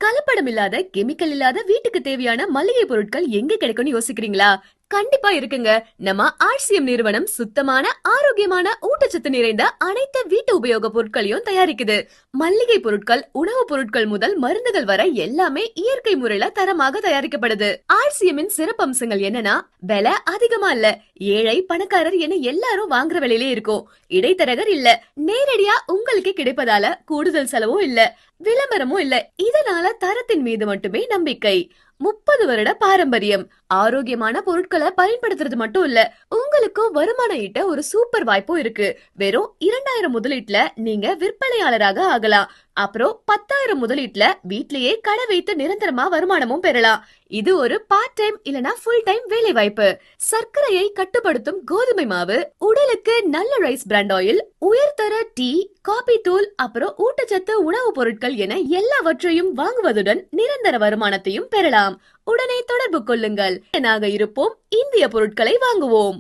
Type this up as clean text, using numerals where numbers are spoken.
கலப்படம் இல்லாத கெமிக்கல் இல்லாத வீட்டுக்கு தேவையான மளிகை பொருட்கள் எங்க கிடைக்கும்னு யோசிக்கிறீங்களா? கண்டிப்பா இருக்குங்க. நம்ம ஆர்சிஎம் நிறுவனம் சுத்தமான, ஆரோக்கியமான, ஊட்டச்சத்து நிறைந்த அனைத்து வீட்டு உபயோக பொருட்களையும் தயாரிக்குது. மளிகை பொருட்கள், உணவு பொருட்கள் முதல் மருந்துகள் வரை எல்லாமே இயற்கை முறையில தரமாக தயாரிக்கப்படுது. ஆர்சிஎம்மின் சிறப்பம்சங்கள் என்னன்னா, விலை அதிகமா இல்ல, ஏழை பணக்காரர் என எல்லாரும் வாங்குற விலையிலே இருக்கும். இடைத்தரகர் இல்ல, நேரடியா உங்களுக்கே கிடைப்பதால கூடுதல் செலவும் இல்ல, விளம்பரமும் இல்ல. இதனால தரத்தின் மீது மட்டுமே நம்பிக்கை. 30 வருட பாரம்பரியம். ஆரோக்கியமான பொருட்களை பயன்படுத்துறது மட்டும் இல்ல, உங்களுக்கும் வருமானம் ஈட்ட ஒரு சூப்பர் வாய்ப்பும் இருக்கு. வெறும் 2000 முதலீட்டுல நீங்க விற்பனையாளராக ஆகலாம். அப்புறம் 10,000 முதலீட்டுல வீட்லயே கடை வைத்து நிரந்தரமா வருமானமும் பெறலாம். இது ஒரு பார்ட் டைம் இல்லனா ஃபுல் டைம் வேலை வாய்ப்பு. சர்க்கரையை கட்டுப்படுத்தும் கோதுமை மாவு, உடலுக்கு நல்ல ரைஸ் பிராண்ட் ஆயில், உயர்தர டீ, காபி தூள், அப்புறம் ஊட்டச்சத்து உணவு பொருட்கள் என எல்லாவற்றையும் வாங்குவதுடன் நிரந்தர வருமானத்தையும் பெறலாம். உடனே தொடர்பு கொள்ளுங்கள். இருப்போம், இந்திய பொருட்களை வாங்குவோம்.